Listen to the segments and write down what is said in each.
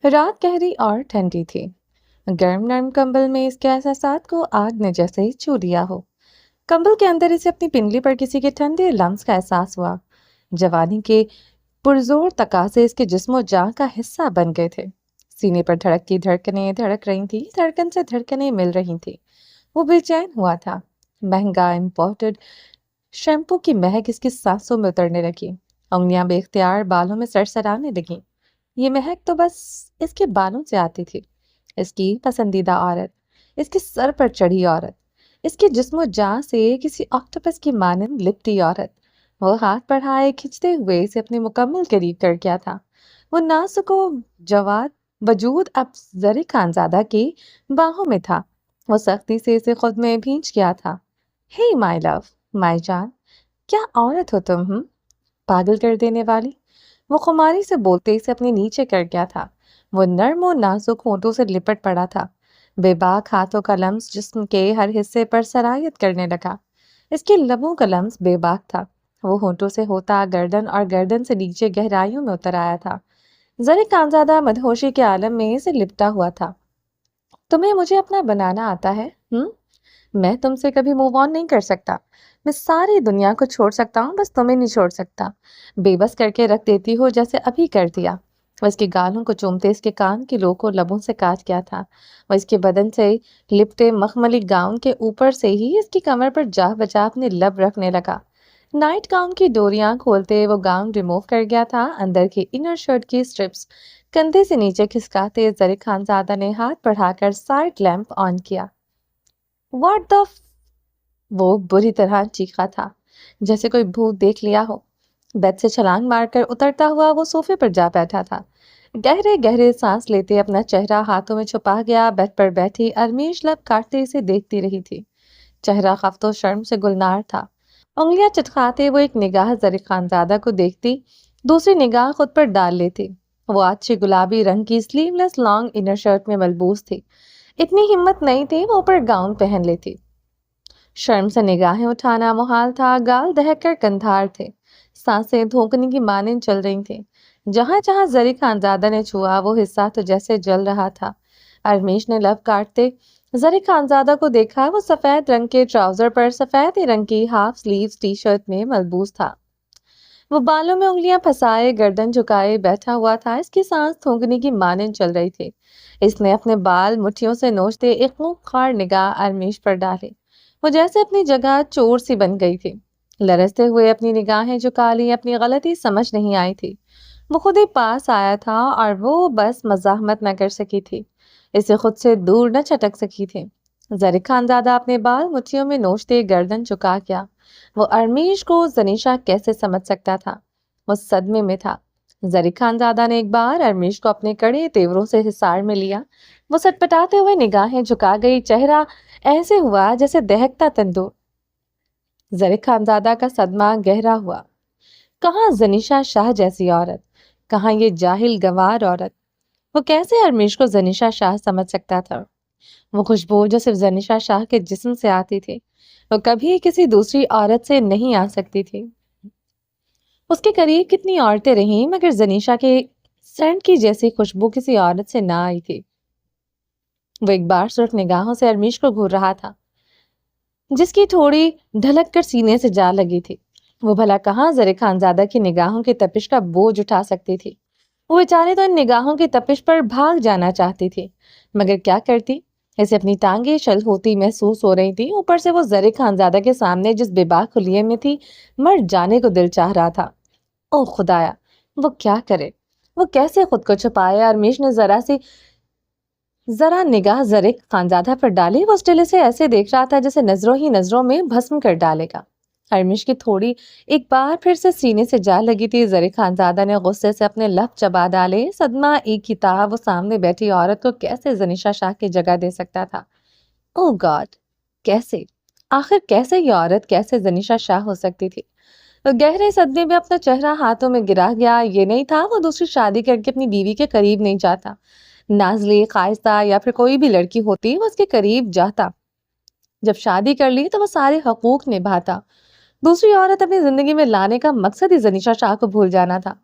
رات گہری اور ٹھنڈی تھی۔ گرم نرم کمبل میں اس کے احساسات کو آگ نے جیسے ہی چھو لیا ہو۔ کمبل کے اندر اسے اپنی پنڈلی پر کسی کے ٹھنڈے لمس کا احساس ہوا۔ جوانی کے پرزور تقاضے اس کے جسم و جاں کا حصہ بن گئے تھے۔ سینے پر دھڑک دھڑک رہی تھی، دھڑکن سے دھڑکنیں مل رہی تھی۔ وہ بے چین ہوا تھا۔ مہنگا امپورٹڈ شیمپو کی مہک اس کی سانسوں میں اترنے لگی۔ انگلیاں بے اختیار بالوں میں سرسرانے لگیں۔ یہ مہک تو بس اس کے بالوں سے آتی تھی۔ اس کی پسندیدہ عورت، اس کے سر پر چڑھی عورت، اس کے جسم و جاں سے کسی آکٹوپس کی مانند لپٹی عورت۔ وہ ہاتھ بڑھائے کھچتے ہوئے اسے اپنے مکمل قریب کر گیا تھا۔ وہ نازک و جواد وجود اب زری خانزادہ کی باہوں میں تھا۔ وہ سختی سے اسے خود میں بھینچ گیا تھا۔ ہے مائی لو، مائی جان، کیا عورت ہو تم، پاگل کر دینے والی۔ وہ خماری سے بولتے اسے اپنے نیچے کر گیا تھا۔ وہ نرم و نازک ہونٹوں سے لپٹ پڑا تھا۔ بے باک ہاتھوں کا لمس جسم کے ہر حصے پر سرایت کرنے لگا۔ اس کے لبوں کا لمس بے باک تھا۔ وہ ہونٹوں سے ہوتا گردن اور گردن سے نیچے گہرائیوں میں اتر آیا تھا۔ زری خانزادہ مدہوشی کے عالم میں اسے لپٹا ہوا تھا۔ تمہیں مجھے اپنا بنانا آتا ہے؟ میں تم سے کبھی موو آن نہیں کر سکتا۔ میں ساری دنیا کو چھوڑ سکتا ہوں، بس تمہیں نہیں چھوڑ سکتا۔ بے بس کر کے رکھ دیتی ہو جیسے ابھی کر دیا۔ وہ اس کے گالوں کو چومتے اس کے کان کی لو کو لبوں سے کاٹ گیا تھا۔ وہ اس کے بدن سے لپٹے مخملی گاؤن کے اوپر سے ہی اس کی کمر پر جا بجا اپنے لب رکھنے لگا۔ نائٹ گاؤن کی ڈوریاں کھولتے وہ گاؤن ریموو کر گیا تھا۔ اندر کی انر شرٹ کی سٹرپس کندھے سے نیچے کھسکاتے زری خانزادہ نے ہاتھ بڑھا کر سائڈ لیمپ آن کیا۔ واٹ دا وہ بری طرح چیخا تھا، جیسے کوئی بھوت دیکھ لیا ہو۔ بیڈ سے چھلانگ مار کر اترتا ہوا وہ صوفے پر جا بیٹھا تھا۔ گہرے گہرے سانس لیتے اپنا چہرہ ہاتھوں میں چھپا گیا۔ بیڈ پر بیٹھی ارمیش لب کاٹتے اسے دیکھتی رہی تھی۔ چہرہ خفت و شرم سے گلنار تھا۔ انگلیاں چٹکھاتے وہ ایک نگاہ زری خانزادہ کو دیکھتی، دوسری نگاہ خود پر ڈال لیتی۔ وہ اچھی گلابی رنگ کی سلیو لیس لانگ انر شرٹ میں ملبوس تھی۔ اتنی ہمت نہیں تھی وہ اوپر گاؤن پہن لیتی۔ شرم سے نگاہیں اٹھانا محال تھا۔ گال دہک کر کندھار تھے، سانسیں دھوکنے کی مانند چل رہی تھیں۔ جہاں جہاں زری خانزادہ نے چھوا وہ حصہ تو جیسے جل رہا تھا۔ ارمیش نے لب کاٹتے زری خانزادہ کو دیکھا۔ وہ سفید رنگ کے ٹراؤزر پر سفید ہی رنگ کی ہاف سلیوز ٹی شرٹ میں ملبوس تھا۔ وہ بالوں میں انگلیاں پھنسائے گردن جھکائے بیٹھا ہوا تھا۔ اس کی سانس تھونکنے کی مانند چل رہی تھی۔ اس نے اپنے بال مٹھیوں سے نوچتے ایک خونخوار نگاہ ارمیش پر ڈالے۔ وہ جیسے اپنی جگہ چور سی بن گئی تھی۔ لرزتے ہوئے اپنی نگاہیں جھکا لی۔ اپنی غلطی سمجھ نہیں آئی تھی۔ وہ خود ہی پاس آیا تھا اور وہ بس مزاحمت نہ کر سکی تھی، اسے خود سے دور نہ چھٹک سکی تھی۔ زری خانزادہ اپنے بال مٹھیوں میں نوچتے گردن چکا گیا۔ وہ ارمیش کو زنیشا کیسے سمجھ سکتا تھا؟ وہ صدمے میں تھا۔ زری خانزادہ نے ایک بار ارمیش کو اپنے کڑے تیوروں سے حصار میں لیا۔ وہ سٹپٹاتے ہوئے نگاہیں جھکا گئی، چہرہ ایسے ہوا جیسے دہکتا تندور۔ زری خانزادہ کا صدمہ گہرا ہوا۔ کہاں زنیشا شاہ جیسی عورت، کہاں یہ جاہل گنوار عورت؟ وہ کیسے ارمیش کو زنیشا شاہ سمجھ سکتا تھا؟ وہ خوشبو جو صرف زنیشا شاہ کے جسم سے آتی تھی، وہ کبھی کسی دوسری عورت سے نہیں آ سکتی تھی۔ اس کے قریب کتنی عورتیں رہیں مگر زنیشا کے سینٹ کی جیسی خوشبو کسی عورت سے نہ آئی تھی۔ وہ ایک بار سرخ نگاہوں سے ارمیش کو گھور رہا تھا، جس کی تھوڑی ڈھلک کر سینے سے جا لگی تھی۔ وہ بھلا کہاں زری خانزادہ کی نگاہوں کی تپش کا بوجھ اٹھا سکتی تھی؟ وہ بیچاری تو ان نگاہوں کی تپش پر بھاگ جانا چاہتی تھی، مگر کیا کرتی؟ اسے اپنی ٹانگیں شل ہوتی محسوس ہو رہی تھی۔ اوپر سے وہ زری خانزادہ کے سامنے جس بے باک خلیے میں تھی، مر جانے کو دل چاہ رہا تھا۔ او خدایا، وہ کیا کرے؟ وہ کیسے خود کو چھپائے؟ ارمیش نے ذرا نگاہ زری خانزادہ پر ڈالی۔ وہ اسٹل اسے ایسے دیکھ رہا تھا جیسے نظروں ہی نظروں میں بھسم کر ڈالے گا۔ ارمیش کی تھوڑی ایک بار پھر سے سینے سے جا لگی تھی۔ زری خانزادہ نے غصے سے اپنے لب چبا ڈالے۔ صدمہ ایک ہی تھا، وہ سامنے بیٹھی عورت کو کیسے زنیشا شاہ کی جگہ دے سکتا تھا؟ او گاڈ، کیسے؟ آخر کیسے یہ عورت کیسے زنیشا شاہ ہو سکتی تھی؟ وہ گہرے صدمے میں اپنا چہرہ ہاتھوں میں گرا گیا۔ یہ نہیں تھا وہ دوسری شادی کر کے اپنی بیوی کے قریب نہیں جاتا۔ نازلی، خائستہ یا پھر کوئی بھی لڑکی ہوتی وہ اس کے قریب جاتا۔ جب شادی کر لی تو وہ سارے حقوق نبھاتا۔ دوسری عورت اپنی زندگی میں لانے کا مقصد ہی زنیشا شاہ کو بھول جانا تھا،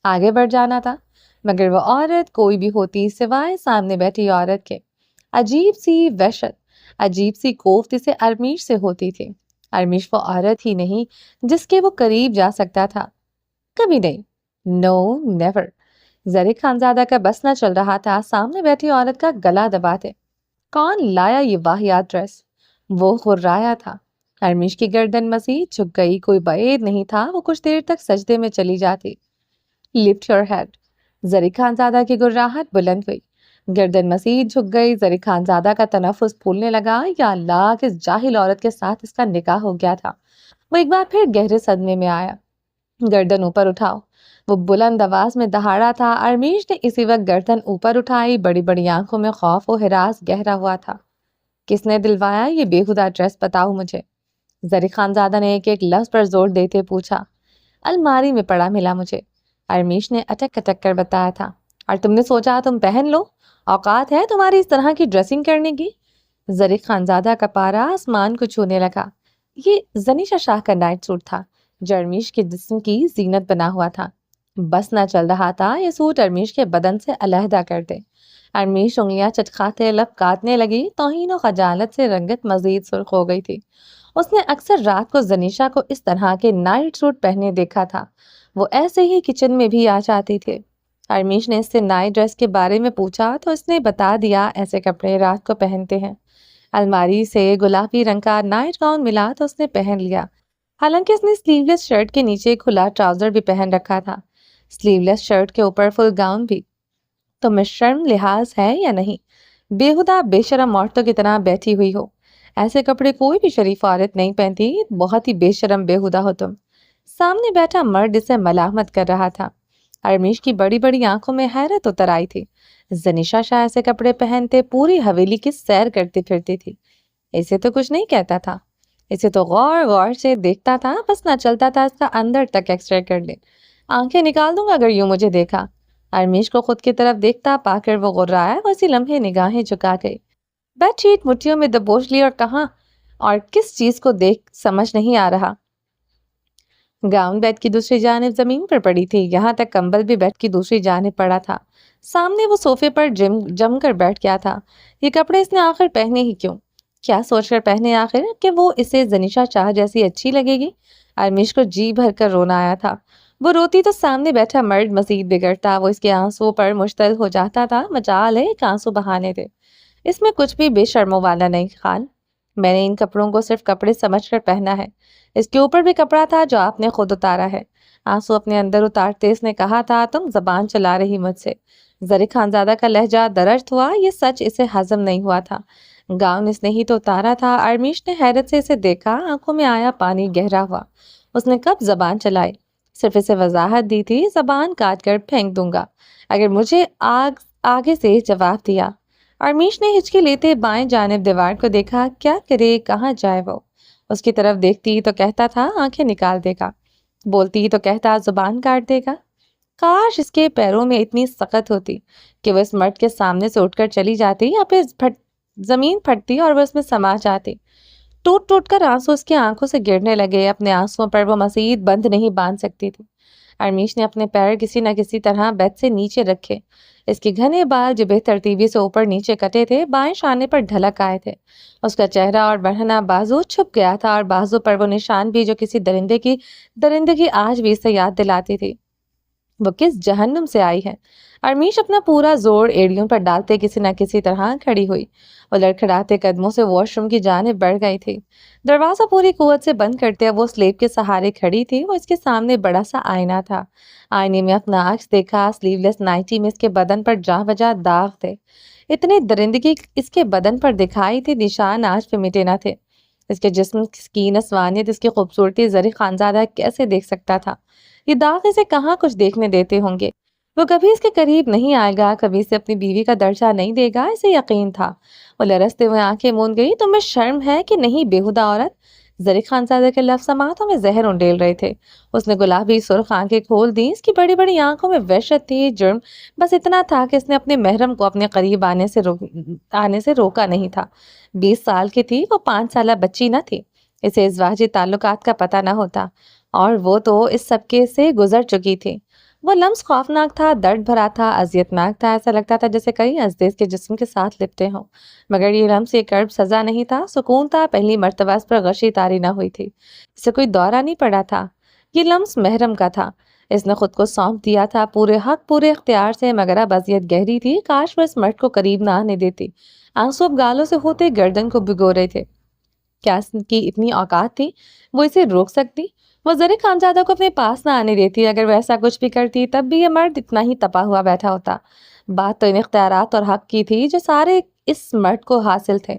آگے بڑھ جانا تھا۔ مگر وہ عورت کوئی بھی ہوتی سوائے سامنے بیٹھی عورت کے عجیب سی وحشت، عجیب سی کوفت اسے ارمیش سے ہوتی تھی۔ ارمیش وہ عورت ہی نہیں جس کے وہ قریب جا سکتا تھا، کبھی نہیں، نو نیور۔ زرق خانزادہ کا بس نہ چل رہا تھا سامنے بیٹھی عورت کا گلا دباتے۔ کون لایا یہ واہیات ڈریس؟ وہ غرایا تھا۔ ارمیش کی گردن مزید جھک گئی، کوئی بعید نہیں تھا وہ کچھ دیر تک سجدے میں چلی جاتی۔ Lift your head. زرق خانزادہ کی گراہٹ بلند ہوئی، گردن مزید جھک گئی۔ زرق خانزادہ کا تنفس پھولنے لگا، یا اللہ کس جاہل عورت کے ساتھ اس کا نکاح ہو گیا تھا۔ وہ ایک بار پھر گہرے صدمے میں آیا۔ گردن اوپر اٹھاؤ، وہ بلند آواز میں دہاڑا تھا۔ ارمیش نے اسی وقت گردن اوپر اٹھائی، بڑی بڑی آنکھوں میں خوف و ہراس گہرا ہوا تھا۔ کس نے دلوایا یہ بےہودہ ڈریس؟ بتاؤ مجھے۔ زرق خانزادہ نے ایک ایک لفظ پر زور دیتے پوچھا۔ الماری میں پڑا ملا مجھے، ارمیش نے اٹک اٹک کر بتایا تھا۔ اور تم نے سوچا تم پہن لو؟ اوقات ہے تمہاری اس طرح کی ڈریسنگ کرنے کی؟ زرق خانزادہ کا پارا آسمان کو چھونے لگا۔ یہ زنیشا شاہ کا نائٹ سوٹ تھا جو ارمیش کے جسم کی زینت بنا ہوا تھا۔ بس نہ چل رہا تھا یہ سوٹ ارمیش کے بدن سے علیحدہ کر دے۔ ارمیش انگلیاں چٹکھاتے لب کاٹنے لگی، توہین و خجالت سے رنگت مزید سرخ ہو گئی تھی۔ اس نے اکثر رات کو زنیشا کو اس طرح کے نائٹ سوٹ پہنے دیکھا تھا، وہ ایسے ہی کچن میں بھی آ جاتی تھے۔ ارمیش نے اس سے نائٹ ڈریس کے بارے میں پوچھا تو اس نے بتا دیا ایسے کپڑے رات کو پہنتے ہیں۔ الماری سے گلابی رنگ کا نائٹ گاؤن ملا تو اس نے پہن لیا، حالانکہ اس نے سلیو لیس شرٹ کے نیچے کھلا ٹراؤزر بھی پہن رکھا تھا، سلیو لیس شرٹ کے اوپر فل گاؤن بھی۔ تو میں شرم لحاظ ہے یا نہیں؟ بےہودہ بے شرم عورتوں کی طرح بیٹھی ہوئی ہو، ایسے کپڑے کوئی بھی شریف عورت نہیں پہنتی، بہت ہی بے شرم بےہودہ ہو تم۔ سامنے بیٹھا مرد اسے ملامت کر رہا تھا۔ ارمیش کی بڑی بڑی آنکھوں میں حیرت اتر آئی تھی۔ زنیشا شاہ ایسے کپڑے پہنتے پوری حویلی کی سیر کرتی پھرتی تھی، اسے تو کچھ نہیں کہتا تھا، اسے تو غور غور سے دیکھتا تھا، بس نہ چلتا تھا اس کا اندر تک ایکسرے کر لے۔ آنکھیں نکال دوں گا اگر یوں مجھے دیکھا۔ ارمیش کو خود کی طرف دیکھتا پا کر وہ غرایا، اسی لمحے نگاہیں جھکا گئی، بیڈ شیٹ مٹھیوں میں دبوچ لی، اور کہاں اور کس چیز کو دیکھ سمجھ نہیں آ رہا۔ گاؤن بیڈ کی دوسری جانب زمین پر پڑی تھی، یہاں تک کمبل بھی بیڈ کی دوسری جانب پڑا تھا۔ سامنے وہ صوفے پر جم کر بیٹھ گیا تھا۔ یہ کپڑے اس نے آخر پہنے ہی کیوں؟ کیا سوچ کر پہنے آخر کہ وہ اسے زنیشا شاہ جیسی اچھی لگے گی؟ ارمیش کو جی بھر کر رونا آیا تھا۔ وہ روتی تو سامنے بیٹھا مرد مزید بگڑتا، وہ اس کے آنسو پر مشتعل ہو جاتا تھا۔ مجال ہے ایک آنسو بہانے دے، اس میں کچھ بھی بے شرموں والا نہیں خال، میں نے ان کپڑوں کو صرف کپڑے سمجھ کر پہنا ہے، اس کے اوپر بھی کپڑا تھا جو آپ نے خود اتارا ہے۔ آنسو اپنے اندر اتارتے اس نے کہا تھا، تم زبان چلا رہی مجھ سے۔ زرق خانزادہ کا لہجہ درج ہوا، یہ سچ اسے ہضم نہیں ہوا تھا۔ گاؤن اس نے ہی تو اتارا تھا۔ ارمیش نے حیرت سے اسے دیکھا، آنکھوں میں آیا پانی گہرا ہوا۔ اس نے کب زبان چلائی؟ صرف اسے وضاحت دی تھی، زبان کاٹ کر پھینک دوں گا اگر مجھے آگے سے جواب دیا۔ ارمیش نے ہچکی لیتے بائیں جانب دیوار کو دیکھا، کیا کرے کہاں جائے وہ؟ اس کی طرف دیکھتی تو کہتا تھا آنکھیں نکال دے گا، بولتی تو کہتا زبان کاٹ دے گا۔ کاش اس کے پیروں میں اتنی سخت ہوتی کہ وہ اس مرد کے سامنے سے اٹھ کر چلی جاتی، یا پھر زمین پھٹتی اور وہ اس میں سما جاتی۔ ٹوٹ ٹوٹ کر آنسو اس کی آنکھوں سے گرنے لگے، اپنے آنسوؤں پر وہ مزید بند نہیں باندھ سکتی تھی۔ ارمیش نے اپنے پیر کسی نہ کسی طرح بیڈ سے نیچے رکھے، اس کے گھنے بال جو بے ترتیبی سے اوپر نیچے کٹے تھے بائیں شانے پر ڈھلک آئے تھے۔ اس کا چہرہ اور بڑھنا بازو چھپ گیا تھا، اور بازو پر وہ نشان بھی جو کسی درندگی آج بھی اسے یاد دلاتی تھی۔ وہ کس جہنم سے آئی ہے؟ ارمیش اپنا پورا زور ایڑیوں پر ڈالتے کسی نہ کسی طرح کھڑی ہوئی۔ وہ لڑکھڑاتے قدموں سے واش روم کی جانب بڑھ گئی تھی۔ دروازہ پوری قوت سے بند کرتے وہ سلیب کے سہارے کھڑی تھی۔ وہ اس کے سامنے بڑا سا آئینہ تھا، آئینے میں اپنا عکس دیکھا۔ سلیو لیس نائٹی میں اس کے بدن پر جا بجا داغ تھے، اتنی درندگی اس کے بدن پر دکھائی تھی، نشان آج بھی مٹے نہ تھے۔ اس کے جسم کی نسوانیت، اس کی خوبصورتی زرق خانزادہ کیسے دیکھ سکتا تھا؟ یہ داغ اسے کہاں کچھ دیکھنے دیتے ہوں گے؟ وہ کبھی اس کے قریب نہیں آئے گا، کبھی اسے اپنی بیوی کا درجہ نہیں دے گا، اسے یقین تھا۔ وہ لرزتے ہوئے آنکھیں موند گئی۔ تمہیں شرم ہے کہ نہیں بےہودہ عورت؟ زرق خانزادہ کے لفظ سماعتوں میں زہر انڈیل رہے تھے۔ اس نے گلابی سرخ آنکھیں کھول دیں، اس کی بڑی بڑی آنکھوں میں وحشت تھی، جرم بس اتنا تھا کہ اس نے اپنے محرم کو اپنے قریب آنے سے روکا نہیں تھا۔ 20 سال کی تھی وہ، 5 سالہ بچی نہ تھی۔ اسے ازدواجی تعلقات کا پتہ نہ ہوتا، اور وہ تو اس سب کے سے گزر چکی تھی۔ وہ لمس خوفناک تھا، درد بھرا تھا، اذیتناک تھا، ایسا لگتا تھا جیسے کئی ازدے اس کے جسم کے ساتھ لپٹے ہوں۔ مگر یہ لمس، یہ کرب سزا نہیں تھا، سکون تھا، پہلی مرتبہ اس پر غشی طاری نہ ہوئی تھی، اسے کوئی دورہ نہیں پڑا تھا۔ یہ لمس محرم کا تھا، اس نے خود کو سونپ دیا تھا پورے حق پورے اختیار سے، مگر اب اذیت گہری تھی، کاش وہ اس مرد کو قریب نہ آنے دیتی۔ آنسو اب گالوں سے ہوتے گردن کو بھگو رہے تھے۔ کیا اس کی اتنی اوقات تھی وہ اسے روک سکتی؟ وہ زری خانزادہ کو اپنے پاس نہ آنے دیتی، اگر وہ ایسا کچھ بھی کرتی تب بھی یہ مرد اتنا ہی تپا ہوا بیٹھا ہوتا۔ بات تو ان اختیارات اور حق کی تھی جو سارے اس مرد کو حاصل تھے۔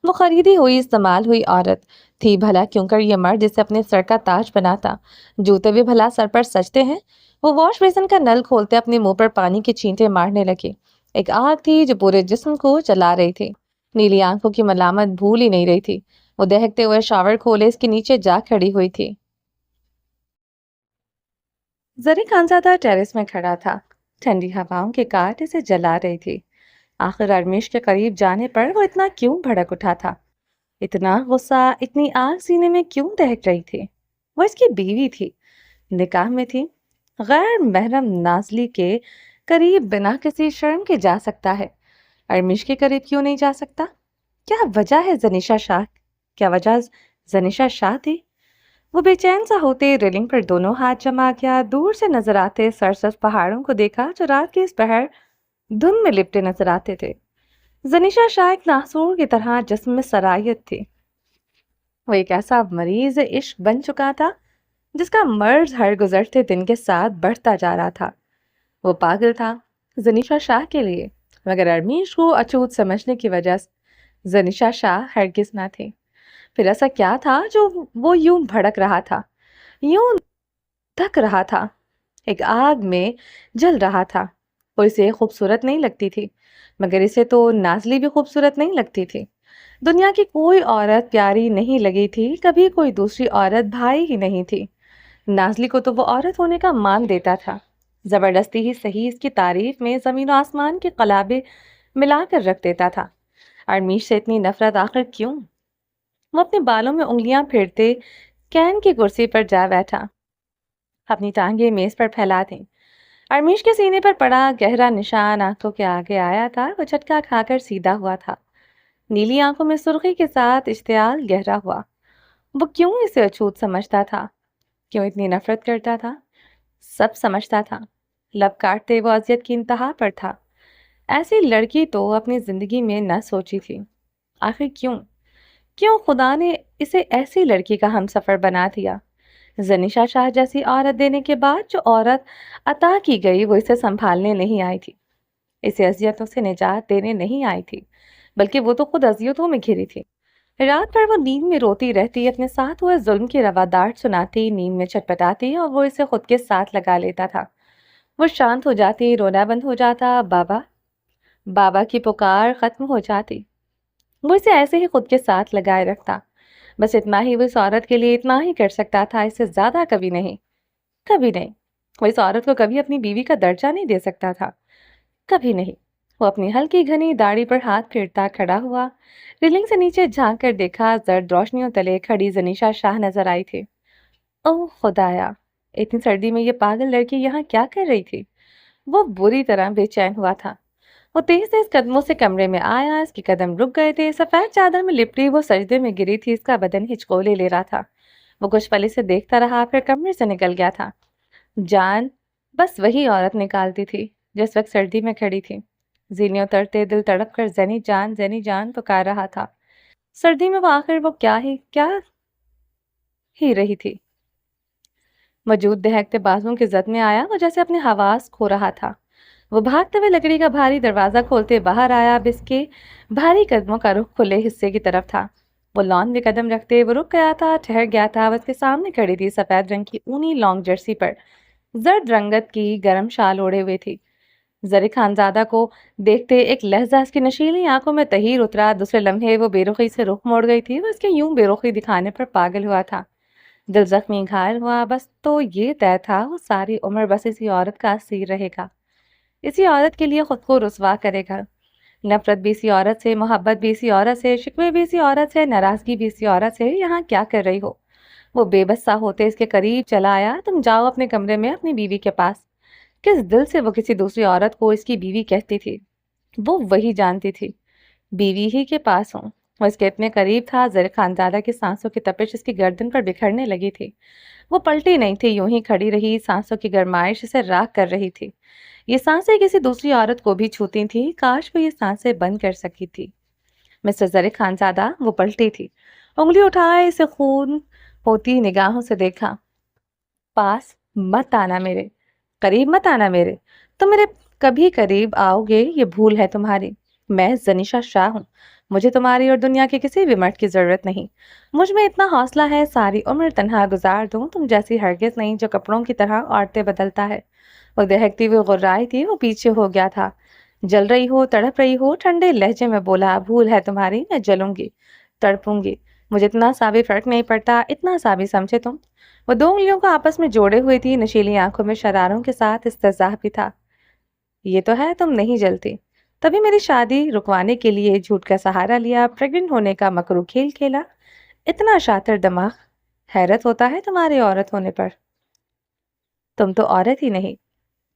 وہ خریدی ہوئی استعمال ہوئی عورت تھی، بھلا کیوں کر یہ مرد جسے اپنے سر کا تاج بناتا؟ جوتے بھی بھلا سر پر سجتے ہیں؟ وہ واش بیسن کا نل کھولتے اپنے منہ پر پانی کے چھینٹے مارنے لگے۔ ایک آگ تھی جو پورے جسم کو جلا رہی تھی، نیلی آنکھوں کی ملامت بھول ہی نہیں رہی تھی۔ وہ دہکتے ہوئے شاور کھولے اس کے نیچے جا کھڑی ہوئی تھی۔ زری خانزادہ ٹیرس میں کھڑا تھا، ٹھنڈی ہواؤں کے کاٹ اسے جلا رہی تھی۔ آخر ارمیش کے قریب جانے پر وہ اتنا کیوں بھڑک اٹھا تھا؟ اتنا غصہ، اتنی آگ سینے میں کیوں دہک رہی تھی؟ وہ اس کی بیوی تھی، نکاح میں تھی، غیر محرم نازلی کے قریب بنا کسی شرم کے جا سکتا ہے، ارمیش کے قریب کیوں نہیں جا سکتا؟ کیا وجہ ہے زنیشا شاہ؟ کیا وجہ زنیشا شاہ تھی؟ وہ بے چین سا ہوتے ریلنگ پر دونوں ہاتھ جما گیا، دور سے نظر آتے سرسبز پہاڑوں کو دیکھا جو رات کے اس پہر دھند میں لپٹے نظر آتے تھے۔ زنیشا شاہ ایک ناسور کی طرح جسم میں صلاحیت تھی۔ وہ ایک ایسا مریض عشق بن چکا تھا جس کا مرض ہر گزرتے دن کے ساتھ بڑھتا جا رہا تھا۔ وہ پاگل تھا زنیشا شاہ کے لیے، مگر ارمیش کو اچھوت سمجھنے کی وجہ سے زنیشا شاہ ہرگز نہ تھی۔ پھر ایسا کیا تھا جو وہ یوں بھڑک رہا تھا، یوں دھک رہا تھا، ایک آگ میں جل رہا تھا؟ وہ اسے خوبصورت نہیں لگتی تھی، مگر اسے تو نازلی بھی خوبصورت نہیں لگتی تھی۔ دنیا کی کوئی عورت پیاری نہیں لگی تھی، کبھی کوئی دوسری عورت بھائی ہی نہیں تھی۔ نازلی کو تو وہ عورت ہونے کا مان دیتا تھا، زبردستی ہی صحیح اس کی تعریف میں زمین و آسمان کے قلابے ملا کر رکھ دیتا تھا۔ ارمیش سے اتنی نفرت آخر کیوں؟ وہ اپنے بالوں میں انگلیاں پھیرتے کین کی کرسی پر جا بیٹھا، اپنی ٹانگیں میز پر پھیلا دیں۔ ارمیش کے سینے پر پڑا گہرا نشان آنکھوں کے آگے آیا تھا، وہ جھٹکا کھا کر سیدھا ہوا تھا، نیلی آنکھوں میں سرخی کے ساتھ اشتعال گہرا ہوا۔ وہ کیوں اسے اچھوت سمجھتا تھا؟ کیوں اتنی نفرت کرتا تھا؟ سب سمجھتا تھا، لب کاٹتے وہ اذیت کی انتہا پر تھا۔ ایسی لڑکی تو اپنی زندگی میں نہ سوچی تھی۔ آخر کیوں خدا نے اسے ایسی لڑکی کا ہم سفر بنا دیا؟ زنیشا شاہ جیسی عورت دینے کے بعد جو عورت عطا کی گئی وہ اسے سنبھالنے نہیں آئی تھی، اسے اذیتوں سے نجات دینے نہیں آئی تھی، بلکہ وہ تو خود اذیتوں میں گھری تھی۔ رات بھر وہ نیند میں روتی رہتی، اپنے ساتھ ہوئے ظلم کی روادارت سناتی، نیند میں چھٹپٹاتی، اور وہ اسے خود کے ساتھ لگا لیتا تھا۔ وہ شانت ہو جاتی، رونا بند ہو جاتا، بابا بابا کی پکار ختم ہو جاتی، وہ اسے ایسے ہی خود کے ساتھ لگائے رکھتا۔ بس اتنا ہی وہ اس عورت کے لیے اتنا ہی کر سکتا تھا، اس سے زیادہ کبھی نہیں، کبھی نہیں۔ وہ اس عورت کو کبھی اپنی بیوی کا درجہ نہیں دے سکتا تھا، کبھی نہیں۔ وہ اپنی ہلکی گھنی داڑھی پر ہاتھ پھیرتا کھڑا ہوا، ریلنگ سے نیچے جھانک کر دیکھا، زرد روشنیوں تلے کھڑی زنیشا شاہ نظر آئی تھی۔ اوہ خدایا، اتنی سردی میں یہ پاگل لڑکی یہاں کیا کر رہی تھی؟ وہ بری طرح بے چین ہوا تھا۔ وہ تیز تیز قدموں سے کمرے میں آیا، اس کے قدم رک گئے تھے، سفید چادر میں لپٹی وہ سجدے میں گری تھی، اس کا بدن ہچکولے لے رہا تھا۔ وہ کچھ پل سے دیکھتا رہا، پھر کمرے سے نکل گیا تھا۔ جان بس وہی عورت نکالتی تھی جس وقت سردی میں کھڑی تھی۔ زینیوں ترتے دل تڑپ کر زینی جان پکار رہا تھا۔ سردی میں وہ آخر وہ کیا ہی رہی تھی؟ وجود دہکتے بازوں کی زد میں آیا، وہ جیسے اپنے حواس کھو رہا تھا۔ وہ بھاگتے ہوئے لکڑی کا بھاری دروازہ کھولتے باہر آیا، اب اس کے بھاری قدموں کا رخ کھلے حصے کی طرف تھا۔ وہ لان میں قدم رکھتے وہ رک گیا تھا، ٹھہر گیا تھا۔ وہ اس کے سامنے کھڑی تھی، سفید رنگ کی اونی لانگ جرسی پر زرد رنگت کی گرم شال اوڑھے ہوئے تھی۔ زری خانزادہ کو دیکھتے ایک لہجہ اس کی نشیلی آنکھوں میں تہیر اترا، دوسرے لمحے وہ بے رخی سے رخ موڑ گئی تھی۔ وہ اس کے یوں بے رخی دکھانے پر پاگل ہوا تھا، دل زخمی گھائل ہوا۔ بس تو یہ طے تھا، وہ ساری عمر بس اسی عورت کا اسیر رہے گا، اسی عورت کے لیے خود کو رسوا کرے گا۔ نفرت بھی اسی عورت سے، محبت بھی اسی عورت سے، شکوے بھی اسی عورت سے، ناراضگی بھی اسی عورت سے۔ یہاں کیا کر رہی ہو؟ وہ بے بس سا ہوتے اس کے قریب چلا آیا۔ تم جاؤ اپنے کمرے میں اپنی بیوی کے پاس، किस दिल से वो किसी दूसरी औरत को इसकी बीवी कहती थी, वो वही जानती थी। बीवी ही के पास हूँ। वो इसके इतने करीब था, ज़र खानज़ादा की सांसों की तपिश इसकी गर्दन पर बिखरने लगी थी। वो पलटी नहीं थी, यूं ही खड़ी रही, सांसों की गरमाइश इसे राख कर रही थी। ये सांसें किसी दूसरी औरत को भी छूती थी, काश वो ये सांसें बंद कर सकी थी। मिस्टर ज़र खानज़ादा, वो पलटी थी। उंगली उठाए इसे खून होती निगाहों से देखा। पास मत आना मेरे, करीब मत आना मेरे, तुम मेरे कभी करीब आओगे ये भूल है तुम्हारी। मैं जनीशा शाह हूँ, मुझे तुम्हारी और दुनिया के किसी भी मर्द की जरूरत नहीं। मुझ में इतना हौसला है सारी उम्र तन्हा गुजार दूं, तुम जैसी हरगिज नहीं जो कपड़ों की तरह औरतें बदलता है। वो दहकती हुई गुर्राई थी, वो पीछे हो गया था। जल रही हो, तड़प रही हो, ठंडे लहजे में बोला, भूल है तुम्हारी, मैं जलूंगी, तड़पूंगी, मुझे इतना सा भी फर्क नहीं पड़ता, इतना सा भी समझे तुम। वो दो उंगलियों को आपस में जोड़े हुई थी, नशीली आंखों में शरारों के साथ इस्तज़ाह भी था। ये तो है तुम नहीं जलती, तभी मेरी शादी रुकवाने के लिए झूठ का सहारा लिया, प्रेग्नेंट होने का मकरू खेल खेला। इतना शातिर दिमाग, हैरत होता है तुम्हारे औरत होने पर। तुम तो औरत ही नहीं,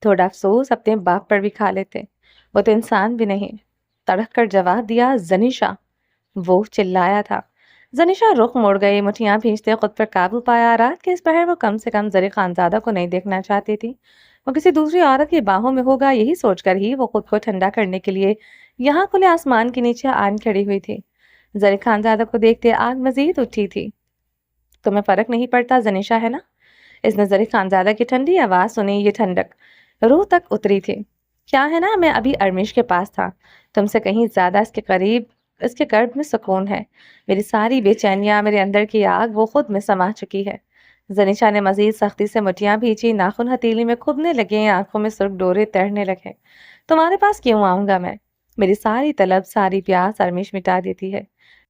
थोड़ा अफसोस अपने बाप पर भी खा लेते, वो तो इंसान भी नहीं। तड़क कर जवाब दिया, जनीशा। वो चिल्लाया था। जनीशा रुख मुड़ गई, मुठियां भींचते खुद पर काबू पाया। रात के इस पहर वो कम से कम ज़र खानज़ादा को नहीं देखना चाहती थी। वो किसी दूसरी औरत की बाहों में होगा, यही सोचकर ही वो खुद को ठंडा करने के लिए यहाँ खुले आसमान के नीचे आन खड़ी हुई थी। ज़र खानज़ादा को देखते आग मजीद उठी थी। तुम्हें फर्क नहीं पड़ता जनीशा, है ना? इसने ज़र खानज़ादा की ठंडी आवाज़ सुनी। ये ठंडक रूह तक उतरी थी। क्या है ना, मैं अभी अरमिश के पास था, तुमसे कहीं ज्यादा इसके करीब, इसके कर्ब में सुकून है। मेरी सारी बेचैनियां, मेरे अंदर की आग वो खुद में समा चुकी है। जनीशा ने मजीद सख्ती से मुठियां भींची, नाखून हथेली में खुबने लगे, आंखों में सुर्ख डोरे तैरने लगे। तुम्हारे पास क्यों आऊंगा मैं? मेरी सारी तलब, सारी प्यास अरमिश मिटा देती है।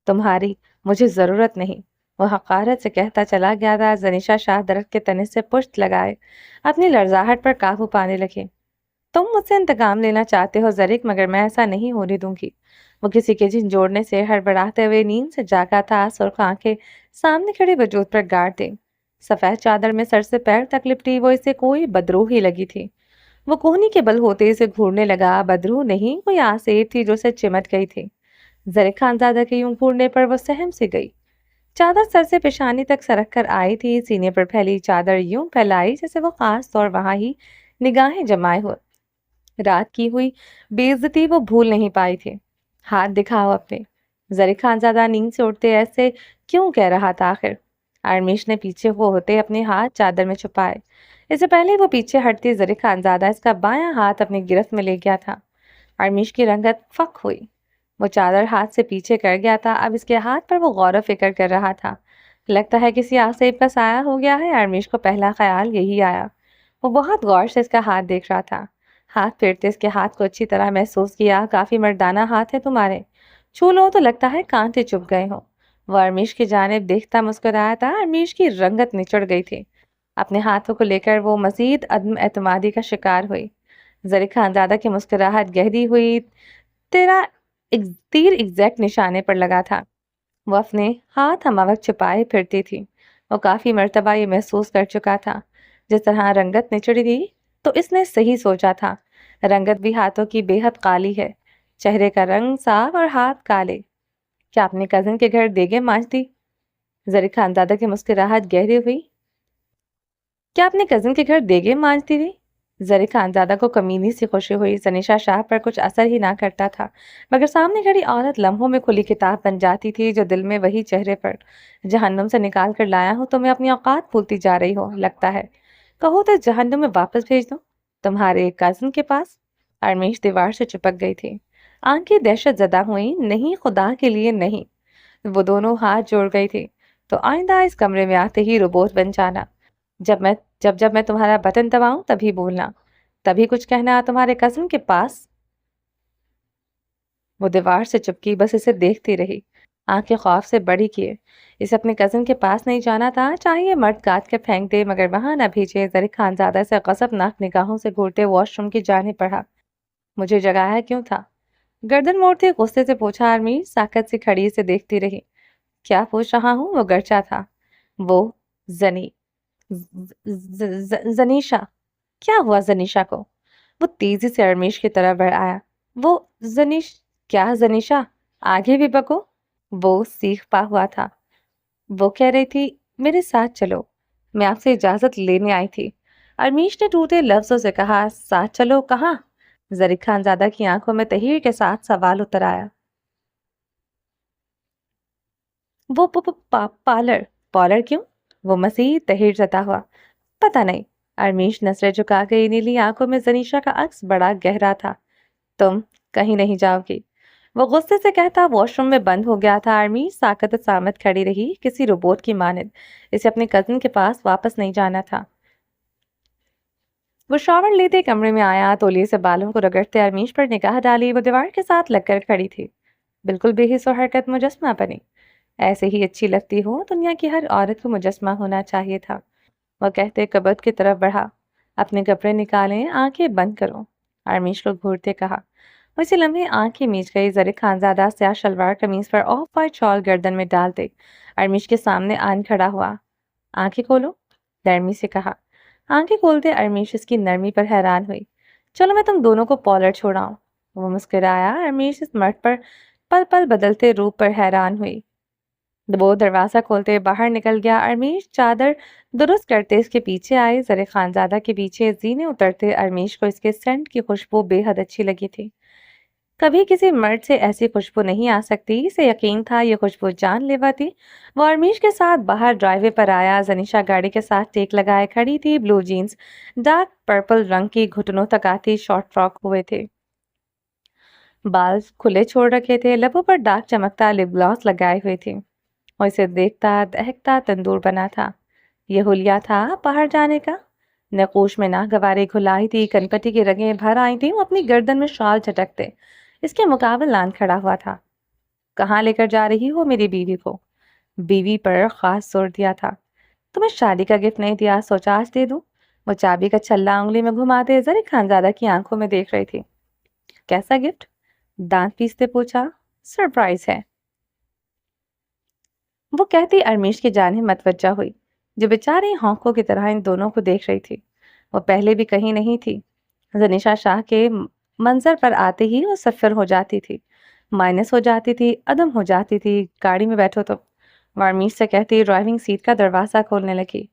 तुम्हारी मुझे जरूरत नहीं, वो हकारत से कहता चला गया था। जनीशा शाह दरख्त के तने से पुष्ट लगाए अपनी लर्जाहट पर काबू पाने लगे। तुम मुझसे इंतकाम लेना चाहते हो ज़रिक, मगर मैं ऐसा नहीं होने दूंगी। वो किसी के झिंझोड़ने से हड़बड़ाते हुए नींद से जागा था, सुर्ख आंखें सामने खड़े वजूद पर गाड़ दे। सफेद चादर में सर से पैर तक लिपटी वो इसे कोई बदरूह ही लगी थी। वो कोहनी के बल होते इसे घूरने लगा। बदरूह नहीं, कोई आसेब थी जो उसे चिमट गई थी। ज़रिक खानज़ादा के यूं घूरने पर वो सहम सी गई। चादर सर से पेशानी तक सरक कर आई थी, सीने पर फैली चादर यूं फैलाई जैसे वो खास तौर वहां ही निगाहें जमाए हो। रात की हुई बेइज्जती वो भूल नहीं पाई थी। हाथ दिखाओ अपने। ज़रिक खानज़ादा नींद से उठते ऐसे क्यों कह रहा था आखिर? आरमीश ने पीछे वो होते अपने हाथ चादर में छुपाए। इससे पहले वो पीछे हटती ज़रिक खानज़ादा इसका बायां हाथ अपनी गिरफ्त में ले गया था। आरमीश की रंगत फक हुई। वो चादर हाथ से पीछे कर गया था, अब इसके हाथ पर वो गौर फिक्र कर रहा था। लगता है किसी आसेब का साया हो गया है, आरमीश को पहला ख्याल यही आया। वो बहुत गौर से इसका हाथ देख रहा था। हाथ फेरते इसके हाथ को अच्छी तरह महसूस किया। काफी मर्दाना हाथ है तुम्हारे, छू लो तो लगता है कांटे चुभ गए हों। वो आरमीश की जानिब देखता मुस्कुराया था। आरमीश की रंगत निचड़ गई थी। अपने हाथों को लेकर वो मजीद अदम एतमादी का शिकार हुई। ज़रिक खानज़ादा की मुस्कुराहट गहरी हुई। तेरा तीर एग्जैक्ट निशाने पर लगा था। वो अपने हाथ हम वक्त छुपाए फिरती थी। वो काफी मर्तबा ये महसूस कर चुका था। जिस तरह रंगत निचड़ी थी तो इसने सही सोचा था। रंगत भी हाथों की बेहद काली है, चेहरे का रंग साफ और हाथ काले। क्या अपने कजिन के घर देगे मांझती? ज़रिक खानज़ादा की मुस्कुराहट गहरी हुई। क्या अपने कजिन के घर देगे मांझती थी? ज़रिक खानज़ादा को कमीनी सी खुशी हुई। जनीशा शाह पर कुछ असर ही ना करता था, मगर सामने खड़ी औरत लम्हों में खुली किताब बन जाती थी, जो दिल में वही चेहरे पर। जहन्नुम से निकाल कर लाया हूँ, तो मैं अपनी औकात भूलती जा रही हो लगता है। कहो तो जहन्नुम में वापस भेज दूँ तुम्हारे कजिन के पास। अरमीश दीवार से चिपक गई थी, आंखें दहशत ज़दा हुई। नहीं, खुदा के लिए नहीं। वो दोनों हाथ जोड़ गई थी। तो आइंदा इस कमरे में आते ही रोबोट बन जाना। जब मैं तुम्हारा बटन दबाऊं तभी बोलना, तभी कुछ कहना तुम्हारे कजिन के पास। वो दीवार से चिपकी बस इसे देखती रही, आंखें खौफ से बड़ी किए। इसे अपने कजिन के पास नहीं जाना था, चाहिए मर्द काट के फेंक दे मगर वहां न भेजे। ज़रिक खानज़ादा से गज़बनाक निगाहों से घूरते वॉशरूम की जाने पड़ा। मुझे जगाया क्यों था? गर्दन मोड़ते गुस्से से पूछा आर्मी। साकत से खड़ी से देखती रही। क्या पूछ रहा हूँ? वो गर्चा था। वो जनी जनीशा क्या हुआ जनीशा को? वो तेजी से अरमीश की तरफ बढ़ आया। वो जनीश क्या जनीशा? आगे भी बको। वो सीख पा हुआ था। वो कह रही थी, मेरे साथ चलो, मैं आपसे इजाजत लेने आई थी। अरमीश ने टूटे लफ्जों से कहा, साथ चलो कहाँ? जरीक खानजादा की आंखों में तहीर के साथ सवाल उतर आया। वो पार्लर। पार्लर क्यों? वो मसीह तहीर जता हुआ। पता नहीं। अरमीश नजरें झुका गई। नीली आंखों में जनीशा का अक्स बड़ा गहरा था। तुम कहीं नहीं जाओगी। वो गुस्से से कहता वॉशरूम में बंद हो गया था। अरमीश साकत सामत खड़ी रही, किसी रोबोट की मानद। इसे अपने कजिन के पास वापस नहीं जाना था। वो शावर लेते कमरे में आया, तौलिए से बालों को रगड़ते अरमीश पर निगाह डाली। वो दीवार के साथ लगकर खड़ी थी, बिल्कुल बेहिस और हरकत मुजस्मा बनी। ऐसे ही अच्छी लगती हो, दुनिया की हर औरत को मुजस्मा होना चाहिए था। वह कहते कबर्ड की तरफ बढ़ा। अपने कपड़े निकालें, आंखें बंद करो। अरमीश को घूरते कहा। उसी लम्हे आंखें मीच गई। जरीक खानजादा स्याह शलवार कमीज पर ऑफ वाइट शॉल गर्दन में डालते अरमीश के सामने आन खड़ा हुआ। आंखें खोलो, नरमी से कहा। आंखें खोलते अरमीश इसकी नरमी पर हैरान हुई। चलो मैं तुम दोनों को पॉलर छोड़ाऊं। वो मुस्कुराया। अरमीश इस मर्द पर पल पल बदलते रूप पर हैरान हुई। वो दरवाजा खोलते बाहर निकल गया। अरमीश चादर दुरुस्त करते इसके पीछे आए। जरे खानजादा के पीछे जीने उतरते अरमीश को इसके सेंट की खुशबू बेहद अच्छी लगी थी। कभी किसी मर्द से ऐसी खुशबू नहीं आ सकती। इसे यकीन था ये खुशबू जानलेवा थी। वो अरमीश के साथ बाहर ड्राइवे पर आया। जनीशा गाड़ी के साथ टेक लगाए खड़ी थी। ब्लू जीन्स, डार्क पर्पल रंग की, घुटनों तक आती शॉर्ट फ्रॉक हुए थे। बाल खुले छोड़ रखे थे। लबों पर डार्क चमकता लिप ग्लॉस लगाए हुए थे। और इसे देखता दहकता तंदूर बना था। ये हुलिया था बाहर जाने का। नकोश में नागवारी घुलाई थी, कनपटी की रगें भर आई थी। वो अपनी गर्दन में शाल झटकते इसके मुकाबले लान खड़ा हुआ था। कहाँ लेकर जा रही हो मेरी बीवी को? बीवी पर खास जोर दिया था। तुम्हें शादी का गिफ्ट नहीं दिया, सोचा आज दे दूं। वो चाबी का छल्ला उंगली में घुमाते जरीक खानजादा की आंखों में देख रही थी। कैसा गिफ्ट? दांत पीसते पूछा। सरप्राइज है, वो कहती अरमीश की जानिब मतवज्जा हुई, जो बेचारी हौंकों की तरह इन दोनों को देख रही थी। वो पहले भी कहीं नहीं थी। जनीशा शाह के मंजर पर आते ही वो सफर हो जाती थी, माइनस हो जाती थी, अदम हो जाती थी। गाड़ी में बैठो तो वारमीश से कहती ड्राइविंग सीट का दरवाजा खोलने लगी।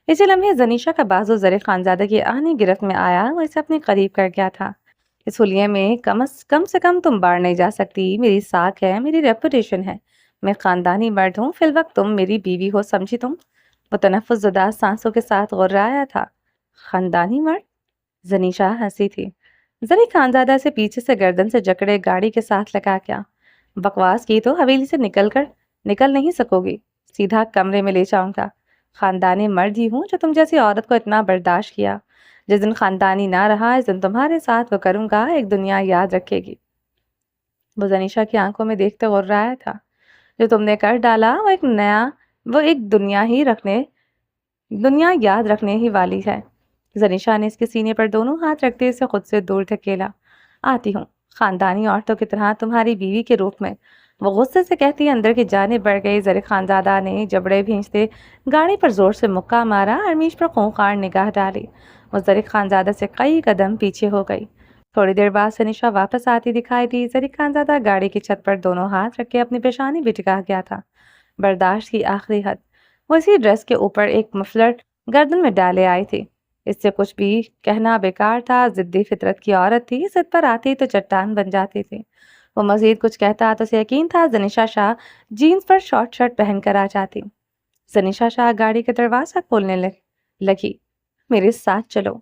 इसी लम्हे जनीशा का बाजू जरे खानजादा की आनी गिरफ्त में आया। वो इसे अपने करीब कर गया था। इस हुलिये में कम से कम तुम बाहर नहीं जा सकती। मेरी साख है, मेरी रेपुटेशन है। मैं खानदानी मर्द हूँ, फिलवक्त तुम मेरी बीवी हो, समझी तुम? वो तनफ़ुस ज़दा सांसों के साथ गुर्राया था। खानदानी मर्द? जनीशा हंसी थी। जरी खानजादा से पीछे से गर्दन से जकड़े गाड़ी के साथ लगा क्या? बकवास की तो हवेली से निकल नहीं सकोगी। सीधा कमरे में ले जाऊंगा। खानदानी मर्द ही हूँ जो तुम जैसी औरत को इतना बर्दाश्त किया। जिस दिन खानदानी ना रहा, इस दिन तुम्हारे साथ वो करूंगा, एक दुनिया याद रखेगी। वो जनीशा की आंखों में देखते गुर्राया था। जो तुमने कर डाला वो एक दुनिया याद रखने ही वाली है। जनीशा ने इसके सीने पर दोनों हाथ रखते इसे खुद से दूर धकेला। आती हूँ, खानदानी औरतों की तरह तुम्हारी बीवी के रूप में। वो गुस्से से कहती अंदर की जाने बढ़ गई। जरे खानजादा ने जबड़े भींचते गाड़ी पर जोर से मुक्का मारा। अरमीश पर खूंखार निगाह डाली। वो जरे खानजादा से कई कदम पीछे हो गई। थोड़ी देर बाद सनिशा वापस आती दिखाई दी। जरीक खानजादा गाड़ी की छत पर दोनों हाथ रख के अपनी पेशानी भी टिका गया था। बर्दाश्त की आखिरी हद। वो इसी ड्रेस के ऊपर एक मफलर गर्दन में डाले आई थी। इससे कुछ भी कहना बेकार था। जिद्दी फितरत की औरत थी, जिद पर आती तो चट्टान बन जाती थी। वो मजीद कुछ कहता तो उसे यकीन था जनीशा शाह जीन्स पर शॉर्ट शर्ट पहन कर आ जाती। जनीशा शाह गाड़ी का दरवाजा खोलने लगी। मेरे साथ चलो।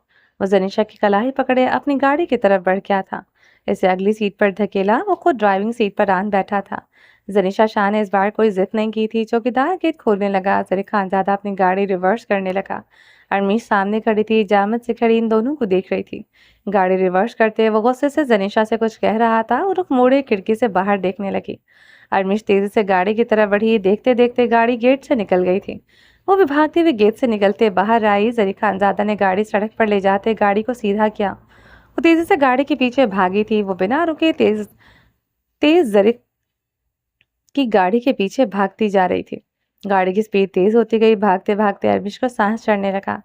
वो जनीशा की कलाई पकड़े अपनी गाड़ी की तरफ बढ़ गया था। इसे अगली सीट पर धकेला। वो खुद ड्राइविंग सीट पर आन बैठा था। जनीशा शाह ने इस बार कोई जिद नहीं की थी। चौकीदार गेट खोलने लगा। जरीक खानजादा अपनी गाड़ी रिवर्स करने लगा। अरमीश सामने खड़ी थी, जामत से खड़ी इन दोनों को देख रही थी। गाड़ी रिवर्स करते वो गुस्से से जनीशा से कुछ कह रहा था। वो रुख मोड़े खिड़की से बाहर देखने लगी। अरमीश तेजी से गाड़ी की तरफ बढ़ी। देखते देखते गाड़ी गेट से निकल गई थी। वो भी भागते हुए गेट से निकलते बाहर आई। जरीक खानजादा ने गाड़ी सड़क पर ले जाते गाड़ी को सीधा किया। वो तेजी से गाड़ी के पीछे भागी थी। वो बिना रुके तेज तेज जरीक की गाड़ी के पीछे भागती जा रही थी। गाड़ी की स्पीड तेज होती गई। भागते भागते अरमीश को सांस चढ़ने लगा।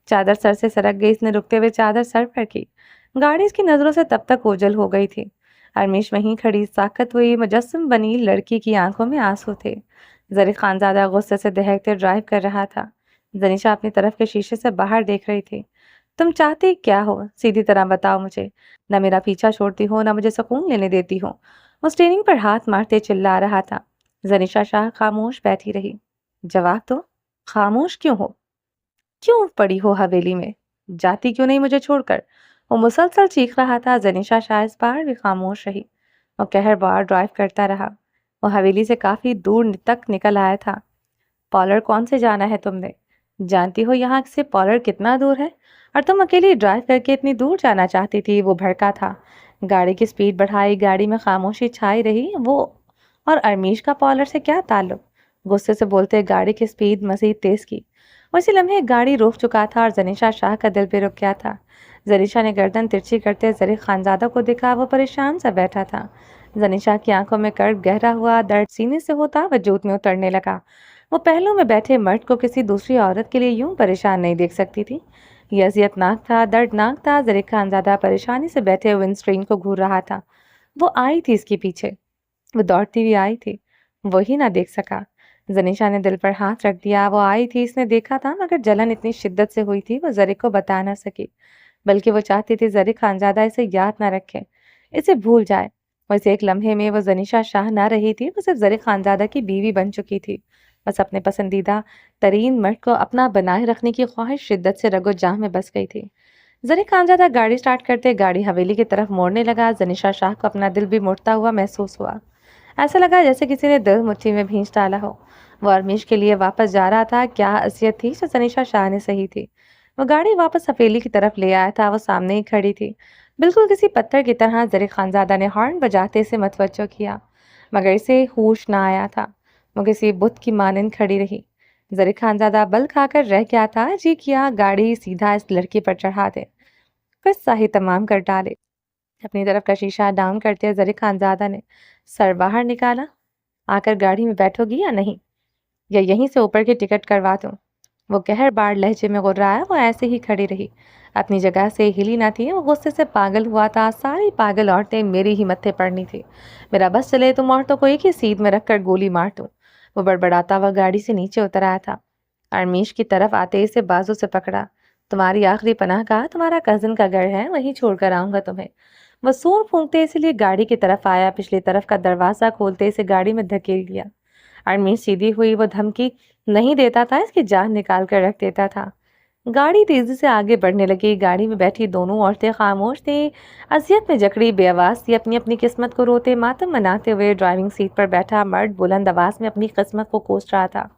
चादर सर से सरक गई। इसने रुकते हुए चादर सर पर की। गाड़ी इसकी नजरों से तब तक ओझल हो गई थी। अरमीश वहीं खड़ी साकत हुई मुजस्सम बनी लड़की की आंखों में आंसू थे। जरीक खानजादा गुस्से से दहकते ड्राइव कर रहा था। जनीशा अपनी तरफ के शीशे से बाहर देख रही थी। तुम चाहती क्या हो, सीधी तरह बताओ मुझे। न मेरा पीछा छोड़ती हो, न मुझे सुकून लेने देती हो। वो स्टीयरिंग पर हाथ मारते चिल्ला रहा था। जनीशा शाह खामोश बैठी रही। जवाब दो, खामोश क्यों हो? क्यों पड़ी हो हवेली में? जाती क्यों नहीं मुझे छोड़कर? वो मुसलसल चीख रहा था। जनीशा शाह इस बार भी खामोश रही। वो कहरबार ड्राइव करता रहा। वो हवेली से काफी दूर तक निकल आया था। पॉलर कौन से जाना है तुमने? जानती हो यहाँ से पॉलर कितना दूर है? और तुम अकेली ड्राइव करके इतनी दूर जाना चाहती थी? वो भड़का था। गाड़ी की स्पीड बढ़ाई। गाड़ी में खामोशी छाई रही। वो और अरमीश का पॉलर से क्या ताल्लुक? गुस्से से बोलते गाड़ी की स्पीड मजीद तेज की। उसी लम्हे गाड़ी रोक चुका था और जनीशा शाह का दिल भी रुक गया था। जनीशा ने गर्दन तिरछी करते जरीक खानजादा को देखा। वो परेशान सा बैठा था। जनीशा की आंखों में कर्ब गहरा हुआ। दर्द सीने से होता वजूद में उतरने लगा। वो पहलू में बैठे मर्द को किसी दूसरी औरत के लिए यूं परेशान नहीं देख सकती थी। ये अजियतनाक था, दर्दनाक था। जरीक खानजादा परेशानी से बैठे विंड स्क्रीन को घूर रहा था। वो आई थी इसके पीछे। वो दौड़ती हुई आई थी। वही ना देख सका। जनीशा ने दिल पर हाथ रख दिया। वो आई थी, इसने देखा था, मगर जलन इतनी शिद्दत से हुई थी वो जरीक को बता ना सकी। बल्कि वो चाहती थी जरीक खानजादा इसे याद ना रखे, इसे भूल जाए। वैसे एक लम्हे में वो जनीशा शाह ना रही थी, वो सिर्फ जरीक खानजादा की बीवी बन चुकी थी। बस अपने पसंदीदा तरीन मर्द को अपना बनाए रखने की ख्वाहिश शिद्दत से रगो जाह में बस गई थी। जरीक खानजादा गाड़ी स्टार्ट करते गाड़ी हवेली की तरफ मोड़ने लगा। जनीशा शाह को अपना दिल भी मुड़ता हुआ महसूस हुआ। ऐसा लगा जैसे किसी ने दिल मुट्ठी में भींच डाला हो। वो अरमीश के लिए वापस जा रहा था। क्या असियत थी जो तनीषा शाह ने सही थी। वो गाड़ी वापस हवेली की तरफ ले आया था। वो सामने ही खड़ी थी, बिल्कुल किसी पत्थर की तरह। जरीक खानजादा ने हॉर्न बजाते इसे मतवज्जो किया, मगर इसे होश ना आया था। वो किसी बुत की मानंद खड़ी रही। जरीक खानजादा बल खाकर रह गया था। जी किया गाड़ी सीधा इस लड़की पर चढ़ा दे, किस्सा ही तमाम कर डाले। अपनी तरफ का शीशा डाउन करते जरीक खानजादा ने सर बाहर निकाला। आकर गाड़ी में बैठोगी या नहीं, या यहीं से ऊपर की टिकट करवा दूं? वो कहरबार लहजे में गुर्राया। वो ऐसे ही खड़ी रही, अपनी जगह से हिली ना थी। वो गुस्से से पागल हुआ था। सारी पागल औरतें मेरी ही मत्थे पड़नी थी। मेरा बस चले तुम औरतों को एक ही सीट में रखकर गोली मार दूं। वो बड़बड़ाता हुआ गाड़ी से नीचे उतर आया था। अरमीश की तरफ आते इसे बाजू से पकड़ा। तुम्हारी आखिरी पनाह का तुम्हारा कजिन का घर है, वहीं छोड़कर आऊंगा तुम्हें। वो सूर फूंकते इसलिए गाड़ी की तरफ आया। पिछली तरफ का दरवाजा खोलते इसे गाड़ी में धकेल दिया। अरमीश सीधी हुई। वो धमकी नहीं देता था, इसकी जान निकाल कर रख देता था। गाड़ी तेजी से आगे बढ़ने लगी। गाड़ी में बैठी दोनों औरतें खामोश थीं। असियत में जकड़ी बेआवाज थी, अपनी अपनी किस्मत को रोते मातम मनाते हुए। ड्राइविंग सीट पर बैठा मर्द बुलंद आवाज में अपनी किस्मत को कोस रहा था।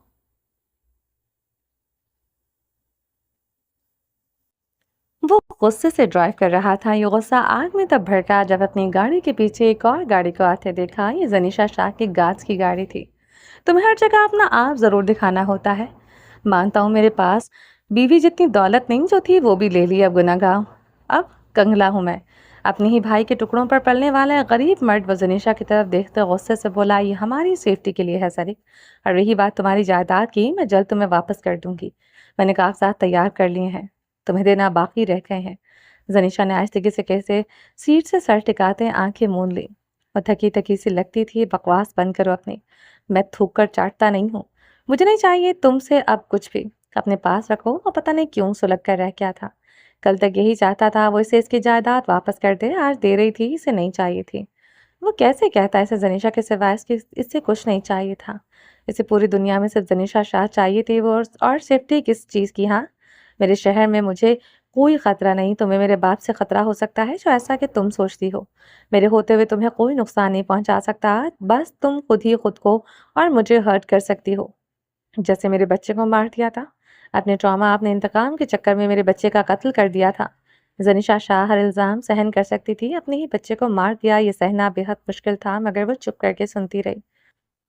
वो गुस्से से ड्राइव कर रहा था। ये गुस्सा आग में तब भड़का जब अपनी गाड़ी के पीछे एक और गाड़ी को आते देखा। ये जनीशा शाह की गाज की गाड़ी थी। तुम्हें हर जगह अपना आप जरूर दिखाना होता है। मानता हूँ मेरे पास बीवी जितनी दौलत नहीं, जो थी वो भी ले ली। अब गुनाहगार, अब कंगला हूँ मैं। अपने ही भाई के टुकड़ों पर पलने वाला है गरीब मर्द वो जनीशा की तरफ देखते गुस्से से बोला, ये हमारी सेफ्टी के लिए है सरिक। और रही बात तुम्हारी जायदाद की, मैं जल्द तुम्हें वापस कर दूंगी। मैंने कागजात तैयार कर लिए हैं, तुम्हें देना बाकी रह गए हैं। जनीशा ने आहिस्तगी से कैसे सीट से सर टिकाते आंखें मूंद ली। और थकी थकी सी लगती थी। बकवास बंद करो अपनी, मैं थूक कर चाटता नहीं हूँ। मुझे नहीं चाहिए तुमसे अब कुछ भी, अपने पास रखो। और पता नहीं क्यों सुलग कर रह गया था। कल तक यही चाहता था वो इसे इसकी जायदाद वापस कर दे, आज दे रही थी, इसे नहीं चाहिए थी। वो कैसे कहता है इसे जनीशा के सिवाय इसके इससे कुछ नहीं चाहिए था। इसे पूरी दुनिया में सिर्फ जनीशा शाह चाहिए थी। वो और सेफ्टी किस चीज़ की? हाँ, मेरे शहर में मुझे कोई खतरा नहीं। तुम्हें मेरे बाप से खतरा हो सकता है, जो ऐसा कि तुम सोचती हो। मेरे होते हुए तुम्हें कोई नुकसान नहीं पहुंचा सकता। बस तुम खुद ही खुद को और मुझे हर्ट कर सकती हो, जैसे मेरे बच्चे को मार दिया था। अपने ट्रॉमा, अपने इंतकाम के चक्कर में मेरे बच्चे का कत्ल कर दिया था। जनीशा शाह हर इल्ज़ाम सहन कर सकती थी, अपने ही बच्चे को मार दिया। ये सहना बेहद मुश्किल था, मगर वो चुप करके सुनती रही।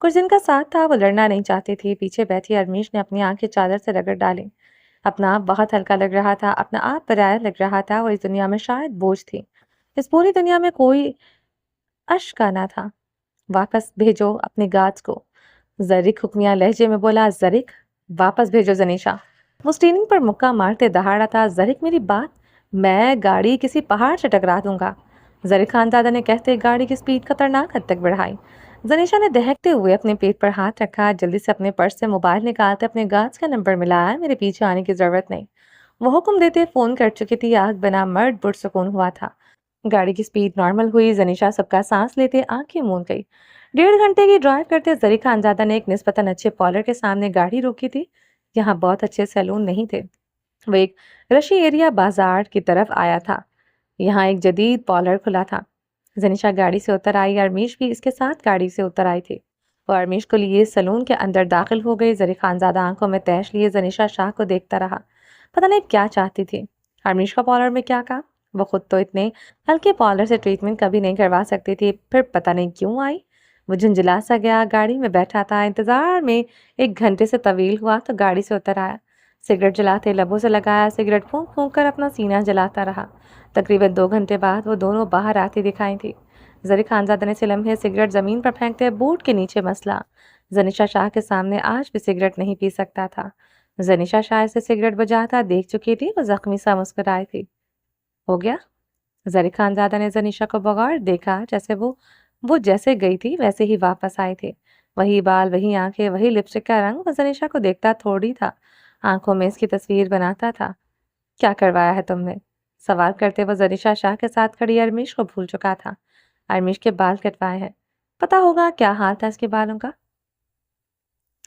कुछ दिन का साथ था, वो लड़ना नहीं चाहती थी। पीछे बैठी अरमीश ने अपनी आंखें चादर से रगड़ डाली। अपना आप बहुत हल्का लग रहा था, अपना आप पराया लग रहा था। और इस दुनिया में शायद बोझ थी। इस पूरी दुनिया में कोई अश्क ना था। वापस भेजो अपनी गाज को, जरीक हुक्मिया लहजे में बोला। जरीक, वापस भेजो जनीशा। वो स्टीयरिंग पर मुक्का मारते दहाड़ा था, ज़रिक मेरी बात, मैं गाड़ी किसी पहाड़ से टकरा दूंगा। ज़रिक खानदादा ने कहते गाड़ी की स्पीड खतरनाक हद तक बढ़ाई। जनीशा ने दहकते हुए अपने पेट पर हाथ रखा, जल्दी से अपने पर्स से मोबाइल निकालते अपने गार्ड्स का नंबर मिलाया, मेरे पीछे आने की जरूरत नहीं। वो हुक्म देते फोन कर चुकी थी, आग बना मर्द पुरसुकून हुआ था। गाड़ी की स्पीड नॉर्मल हुई, जनीशा सबका सांस लेते आंखें मूंद गई। 1.5 घंटे की ड्राइव करते जरीक खानजादा ने एक निस्बतन अच्छे पॉलर के सामने गाड़ी रोकी थी। यहाँ बहुत अच्छे सैलून नहीं थे, वो एक रशी एरिया बाजार की तरफ आया था। यहाँ एक जदीद पॉलर खुला था। जनीशा गाड़ी से उतर आई, अरमीश भी इसके साथ गाड़ी से उतर आई थी। वो अरमीश को लिए सलून के अंदर दाखिल हो गई। जरी खानजादा आंखों में तैश लिए जनीशा शाह को देखता रहा, पता नहीं क्या चाहती थी। अरमीश का पॉलर में क्या काम? वो खुद तो इतने हल्के पॉलर से ट्रीटमेंट कभी नहीं करवा सकती थी, फिर पता नहीं क्यों आई। वो झुंझुला सा गया, गाड़ी में बैठा था, इंतजार में 1 घंटे से तवील हुआ तो गाड़ी से उतर आया। सिगरेट जलाते लबों से लगाया, सिगरेट फूंक फूंक कर अपना सीना जलाता रहा। तकरीबन 2 घंटे बाद वो दोनों बाहर आती दिखाई थी। जरी खानजादा ने से लम्हे सिगरेट जमीन पर फेंकते बूट के नीचे मसला। जनीशा शाह के सामने आज भी सिगरेट नहीं पी सकता था। जनीशा शाह से सिगरेट बुझाता देख चुकी थी, वो जख्मी सा मुस्कुराई थी। हो गया? जरी खानजादा ने जनीशा को बगौर देखा, जैसे वो जैसे गई थी वैसे ही वापस आई थी। वही बाल, वही आंखें, वही लिपस्टिक का रंग। वो जनीशा को देखता थोड़ी था, आंखों में इसकी तस्वीर बनाता था। क्या करवाया है तुमने? सवाल करते वो जनीशा शाह के साथ खड़ी अरमीश को भूल चुका था। अरमीश के बाल कटवाए हैं, पता होगा क्या हाल था इसके बालों का।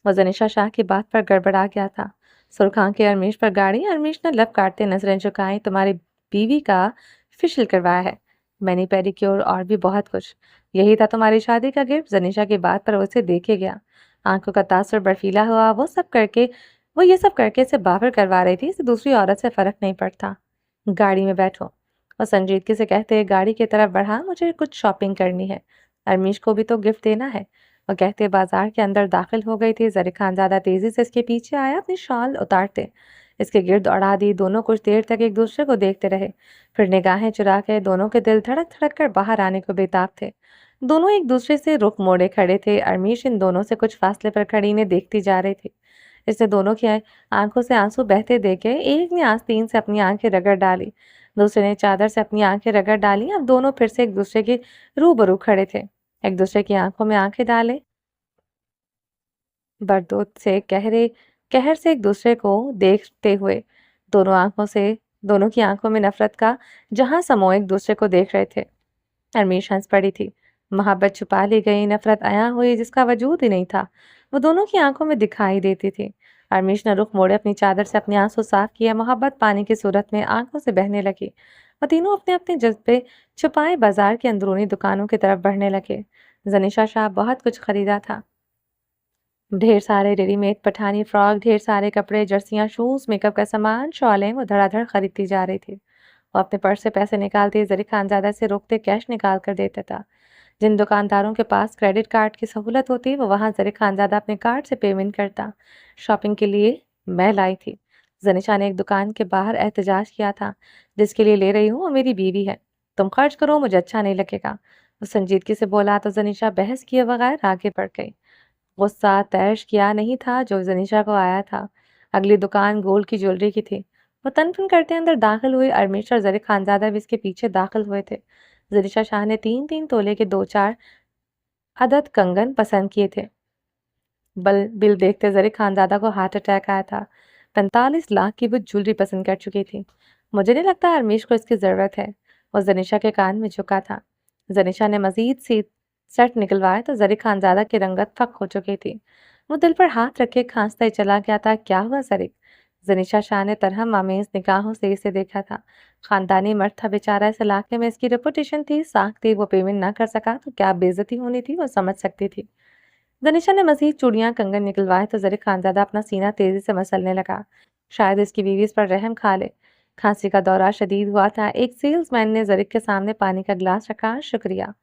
वो जनीशा शाह की बात पर गड़बड़ा गया था। सुरखान के अरमीश पर गाड़ी। अरमीश ने लब काटते नजरें झुकाई। तुम्हारी बीवी का फेशियल करवाया है, मैनी पेडिक्योर और भी बहुत कुछ। यही था तुम्हारी शादी का गिफ्ट? जनीशा की बात पर उसे देखे गया, आंखों का तासुर बर्फीला हुआ। वो ये सब करके इसे बाबर करवा रही थी, इसे दूसरी औरत से फर्क नहीं पड़ता। गाड़ी में बैठो, और संजीदगी से कहते गाड़ी की तरफ बढ़ा, मुझे कुछ शॉपिंग करनी है, अरमीश को भी तो गिफ्ट देना है। और कहते बाजार के अंदर दाखिल हो गई थी। जरी खानजादा तेजी से इसके पीछे आया, अपनी शॉल उतारते इसके गिर्द उड़ा दी। दोनों कुछ देर तक एक दूसरे को देखते रहे, फिर निगाहें चुरा के दोनों के दिल धड़क धड़क कर बाहर आने को बेताब थे। दोनों एक दूसरे से रुख मोड़े खड़े थे। अरमीश इन दोनों से कुछ फासले पर खड़ी ने देखती जा रही थी। इसने दोनों की आंखों से आंसू बहते देखे। एक ने आस्तीन से अपनी आंखें रगड़ डाली, दूसरे ने चादर से अपनी आंखें रगड़ डाली। अब दोनों फिर से एक दूसरे के रूबरू खड़े थे, एक दूसरे की आंखों में आंखें डाले, बरदोत से कहर से एक दूसरे को देखते हुए। दोनों आंखों से दोनों की आंखों में नफरत का जहां समो एक दूसरे को देख रहे थे। हरमीश हंस पड़ी थी। मोहब्बत छुपा ली गई, नफरत आया हुई जिसका वजूद ही नहीं था, वो दोनों की आंखों में दिखाई देती थी। हरमीश ने रुख मोड़े, अपनी चादर से अपने आंसू साफ किया। मोहब्बत पानी की सूरत में आंखों से बहने लगी। वो तीनों अपने अपने जज्बे छुपाए बाजार की अंदरूनी दुकानों की तरफ बढ़ने लगे। जनीशा शाह बहुत कुछ खरीदा था, ढेर सारे रेडीमेड पठानी फ्रॉक, ढेर सारे कपड़े, जर्सियां, शूज, मेकअप का सामान, शॉलें वो धड़ाधड़ खरीदती जा रही थी। वो अपने पर्स से पैसे निकालती, जरी खानजादा से रोकते कैश निकाल कर देता था। जिन दुकानदारों के पास क्रेडिट कार्ड की सहूलत होती, वो वहां जरी खानजादा अपने कार्ड से पेमेंट करता। शॉपिंग के लिए मैं लाई थी। जनीशा ने एक दुकान के बाहर एहतजाज किया था, जिसके लिए ले रही हूँ वो मेरी बीवी है, तुम खर्च करो, मुझे अच्छा नहीं लगेगा। वो संजीदगी से बोला तो जनीशा बहस किए बगैर आगे बढ़ गई। गुस्सा तैश किया नहीं था जो जनीशा को आया था। अगली दुकान गोल्ड की ज्वेलरी की थी। वो तनफन करते अंदर दाखिल हुई। अरमीश और जरी खानजादा भी इसके पीछे दाखिल हुए थे। जनीशा शाह ने 3-3 तोले के 2-4 अदद कंगन पसंद किए थे। बिल देखते जरी खानजादा को हार्ट अटैक आया था। 45 लाख की वो ज्वेलरी पसंद कर चुकी थी। मुझे नहीं लगता अरमीश को इसकी जरूरत है, वो जनीशा के कान में झुका था। जनीशा ने मजीद सी सेट निकलवाए तो जरी खानजादा की रंगत फक हो चुकी थी। वो दिल पर हाथ रखे खांसता ही चला गया था। क्या हुआ जरीक? जनीशा शाह ने तरहम आमेज निगाहों से इसे देखा था। खानदानी मर्द था बेचारा, इस इलाके में इसकी रेपुटेशन थी, साख थी। वो पेमेंट ना कर सका तो क्या बेइज्जती होनी थी, वो समझ सकती थी। जनीशा ने मजीद चूड़ियां कंगन निकलवाए तो जरी खानजादा अपना सीना तेजी से मसलने लगा। शायद इसकी बीवी इस पर रहम खा ले। खांसी का दौरा शदीद हुआ था। एक सेल्समैन ने जरीक के सामने पानी का गिलास रखा। शुक्रिया,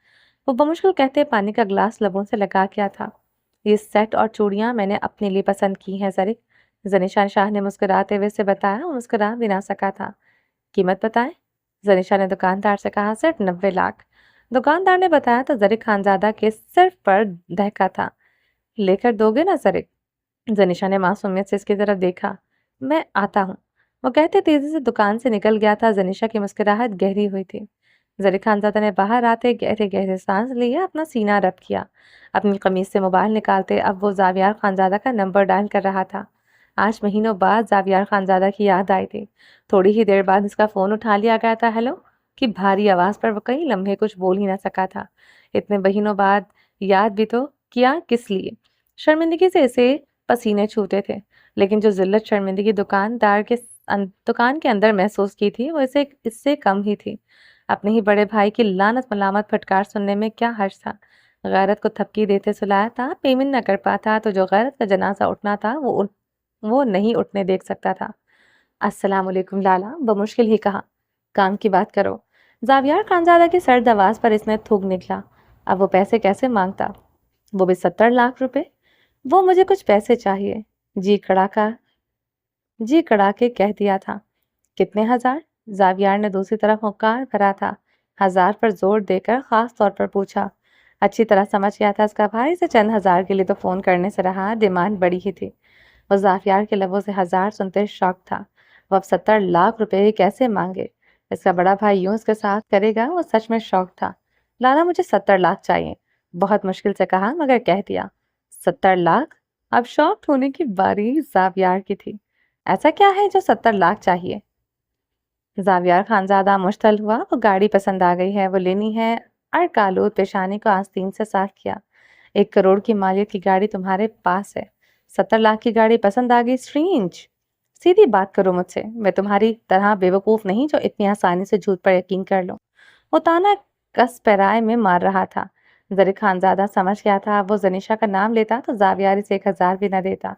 वो बमुश्किल कहते पानी का गिलास लबों से लगा किया था। ये सेट और चूड़ियां मैंने अपने लिए पसंद की हैं जरीक, जनीशा शाह ने मुस्कुराते हुए से बताया। वो मुस्कुरा भी ना सका था। कीमत बताएं? जनीशा ने दुकानदार से कहा। सिर्फ 90 लाख, दुकानदार ने बताया तो जरीक खानजादा के सिर पर दहका था। लेकर दोगे ना जरीक? जनीशा ने मासूमियत से इसकी तरफ देखा। मैं आता हूँ। वो कहते तेजी से दुकान से निकल गया था। जनीशा की मुस्कुराहट गहरी हुई थी। जरीक खानजादा ने बाहर आते गहरे गहरे सांस लिए अपना सीना रब किया। अपनी कमीज से मोबाइल निकालते अब वो जावियार खानजादा का नंबर डायल कर रहा था। आज महीनों बाद जावियार खानजादा की याद आई थी। थोड़ी ही देर बाद उसका फोन उठा लिया गया था। हेलो की भारी आवाज पर वो कई लम्हे कुछ बोल ही न सका था। इतने महीनों बाद याद भी तो किया किस लिए? शर्मिंदगी से इसे पसीने छूटे थे, लेकिन जो जिल्लत शर्मिंदगी दुकान के अंदर महसूस की थी वो इसे इससे कम ही थी। अपने ही बड़े भाई की लानत मलामत फटकार सुनने में क्या हर्ज था? गैरत को थपकी देते सुलाया था, पेमेंट न कर पाता तो जो गैरत का जनाजा उठना था वो नहीं उठने देख सकता था। अस्सलाम वालेकुम लाला, बमुश्किल ही कहा। काम की बात करो। जावियार खानजादा की सर्द आवाज पर इसने थूक निकला। अब वो पैसे कैसे मांगता? वो भी 70 लाख रुपए? वो मुझे कुछ पैसे चाहिए। जी कड़ा का जी कड़ा के कह दिया था। कितने हजार? जावियार ने दूसरी तरफ हुंकार भरा था। हजार पर जोर देकर खास तौर पर पूछा। अच्छी तरह समझ गया था इसका भाई से चंद हजार के लिए तो फोन करने से रहा, डिमांड बड़ी ही थी। वो जावियार के लबों से हजार सुनते शौक था। वो अब 70 लाख रुपए कैसे मांगे? इसका बड़ा भाई यूं इसके साथ करेगा? वो सच में शौक था। लाला मुझे 70 लाख चाहिए, बहुत मुश्किल से कहा मगर कह दिया। 70 लाख? अब शौक होने की बारी जावियार की थी। ऐसा क्या है जो 70 लाख चाहिए? जावियार खानजादा मुश्तल हुआ। वो गाड़ी पसंद आ गई है, वो लेनी है। अरकालूद पेशानी को आस्तीन से साफ किया। 1 करोड़ की मालियत की गाड़ी तुम्हारे पास है, 70 लाख की गाड़ी पसंद आ गई? स्ट्रेंज। सीधी बात करो मुझसे, मैं तुम्हारी तरह बेवकूफ नहीं जो इतनी आसानी से झूठ पर यकीन कर लो। वो ताना कस पैराए में मार रहा था। जरीक खानजादा समझ गया था वो जनीशा का नाम लेता तो जावियार इसे 1 हजार भी न देता।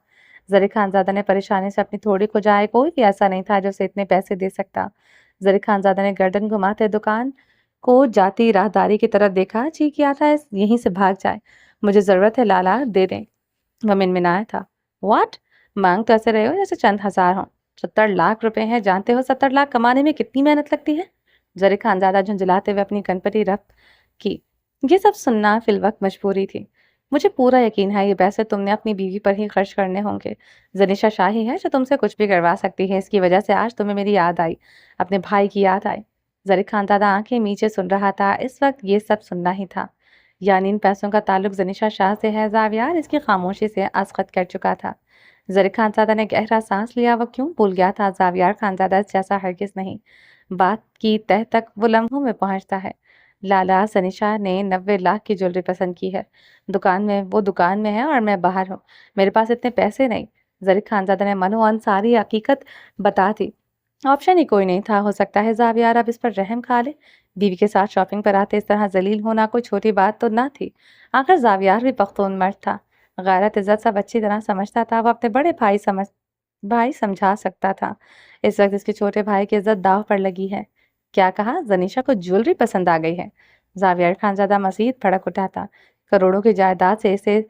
जरीक खानजादा ने परेशानी से अपनी थोड़ी खुजाई, कोई भी ऐसा नहीं था जो उसे इतने पैसे दे सकता। जरीक खानजादा ने गर्दन घुमाते दुकान को जाती राहदारी की तरफ देखा। जी किया था यहीं से भाग जाए। मुझे जरूरत है लाला, दे दें। वह मिनमिनाया था। व्हाट? मांग तो ऐसे रहे हो जैसे चंद हजार हो। 70 लाख रुपए हैं, जानते हो 70 लाख कमाने में कितनी मेहनत लगती है? जरीक खानजादा झुंझलाते हुए अपनी कनपटी रफ्त की। ये सब सुनना फिलवक्त मजबूरी थी। मुझे पूरा यकीन है ये पैसे तुमने अपनी बीवी पर ही खर्च करने होंगे। जनीशा शाही है जो तुमसे कुछ भी करवा सकती है, इसकी वजह से आज तुम्हें मेरी याद आई, अपने भाई की याद आई। जरीक खानजादा आंखें नीचे सुन रहा था। इस वक्त ये सब सुनना ही था। यानी इन पैसों का ताल्लुक जनीशा शाह से है। जावियार इसकी खामोशी से आस्खत कर चुका था। जरीक खानजादा ने गहरा सांस लिया। वो क्यों भूल गया था? जावियार खानजादा जैसा हरगिज नहीं। बात की तह तक वो लम्हों में पहुंचता है। लाला, सनीशा ने 90 लाख की ज्वेलरी पसंद की है। वो दुकान में है और मैं बाहर हूँ। मेरे पास इतने पैसे नहीं। जरीक खानजादा ने मनोअन सारी हकीकत बता दी। ऑप्शन ही कोई नहीं था। हो सकता है जावियार अब इस पर रहम खा ले। बीवी के साथ शॉपिंग पर आते इस तरह जलील होना कोई छोटी बात तो ना थी। आखिर जावियार भी पख्तून मर्द था। गैरत इज्जत सब अच्छी तरह समझता था। वो अपने बड़े भाई समझा सकता था। इस वक्त इसके छोटे भाई की इज्जत दाव पर लगी है। क्या कहा? जनीशा को ज्वेलरी पसंद आ गई है। जावियर खानजादा मजीद भड़क उठा था। करोड़ों की जायदाद से इसे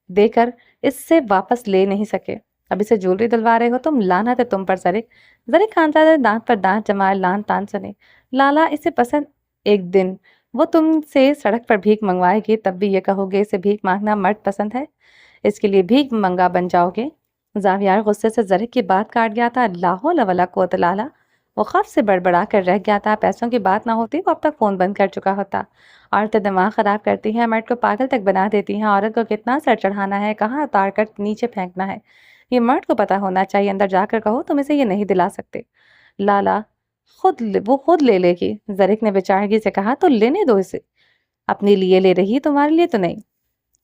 देकर इससे वापस ले नहीं सके, अब इसे ज्वेलरी दिलवा रहे हो तुम? लानत है तुम पर जरीक। जरीक खानजादा ने दांत पर दांत जमाए लान तान सुने। लाला इसे पसंद? एक दिन वो तुमसे सड़क पर भीख मंगवाएगी तब भी ये कहोगे इसे भीख मांगना मर्द पसंद है? इसके लिए भीख मंगा बन जाओगे? जावियार गुस्से से जरीक की बात काट गया था। ला हौला वला कुव्वत लाला। वो खौफ से बड़बड़ा कर रह गया था। पैसों की बात ना होती वो अब तक फोन बंद कर चुका होता। औरतें दिमाग खराब करती हैं, मर्द को पागल तक बना देती हैं। औरत को कितना सर चढ़ाना है, कहाँ उतार कर नीचे फेंकना है, ये मर्द को पता होना चाहिए। अंदर जाकर कहो तुम इसे ये नहीं दिला सकते। लाला, वो खुद ले लेगी। जरीक ने बेचारगी से कहा। तो लेने दो इसे, अपने लिए ले रही, तुम्हारे लिए तो नहीं।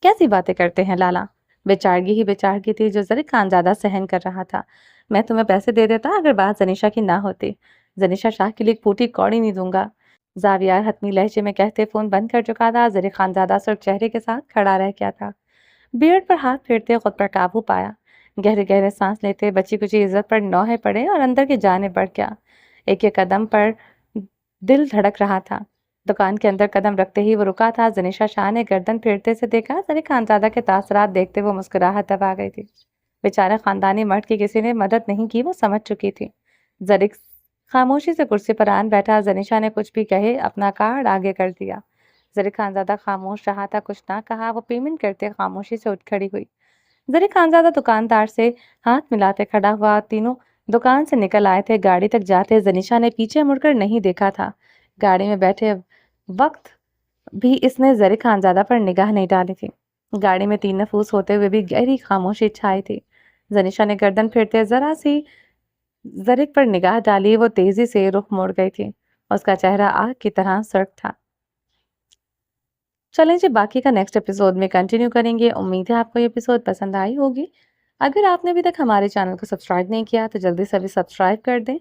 कैसी बातें करते हैं लाला? बेचारगी ही बेचारगी थी जो जरीक खानजादा सहन कर रहा था। मैं तुम्हें पैसे दे देता अगर बात जनीशा की ना होती। जनीशा शाह के लिए एक फूटी कौड़ी नहीं दूंगा। जावियार हतमी लहजे में कहते फोन बंद कर चुका था। जरीक खानजादा सिर्फ चेहरे के साथ खड़ा रह गया था। बियर्ड पर हाथ फेरते खुद पर काबू पाया। गहरे गहरे सांस लेते बची कुची इज्जत पर नौहे पड़े और अंदर की जाने बढ़ गया। एक एक कदम पर दिल धड़क रहा था। दुकान के अंदर कदम रखते ही वो रुका था। जनीशा शाह ने गर्दन फेरते से देखा। जरीक खानजादा के तासरात देखते वो मुस्कुराहट दबा गई थी। बेचारा खानदानी मर्द की किसी ने मदद नहीं की, वो समझ चुकी थी। जरीक खामोशी से कुर्सी पर आन बैठा। जनीशा ने कुछ भी कहे अपना कार्ड आगे कर दिया। जरीक खानजादा खामोश रहा था, कुछ ना कहा। वो पेमेंट करते खामोशी से उठ खड़ी हुई। जरीक खानजादा दुकानदार से हाथ मिलाते खड़ा हुआ। तीनों دکان سے نکل آئے تھے، گاڑی تک جاتے زنیشا نے پیچھے مڑ کر نہیں دیکھا تھا۔ گاڑی میں بیٹھے وقت بھی اس نے زرق خانزادہ پر نگاہ نہیں ڈالی تھی۔ گاڑی میں تین نفوس ہوتے ہوئے بھی گہری خاموشی چھائی تھی۔ زنیشا نے گردن پھیرتے ذرا سی زرق پر نگاہ ڈالی، وہ تیزی سے رخ موڑ گئی تھی۔ اس کا چہرہ آگ کی طرح سرخ تھا۔ چلیں جی، باقی کا نیکسٹ ایپیسوڈ میں کنٹینیو کریں گے۔ امید ہے آپ کو یہ ایپیسوڈ پسند آئی ہوگی۔ اگر آپ نے ابھی تک ہمارے چینل کو سبسکرائب نہیں کیا تو جلدی سے ابھی سبسکرائب کر دیں،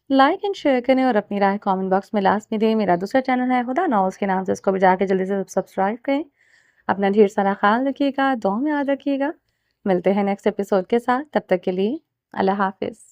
لائک اینڈ شیئر کریں اور اپنی رائے کامنٹ باکس میں لازمی دیں۔ میرا دوسرا چینل ہے ہدا ناولز کے نام سے، اس کو بھی جا کے جلدی سے سبسکرائب کریں۔ اپنا ڈھیر سارا خیال رکھیے گا، دعاؤں میں یاد رکھیے گا۔ ملتے ہیں نیکسٹ ایپیسوڈ کے ساتھ، تب تک کے لیے اللہ حافظ۔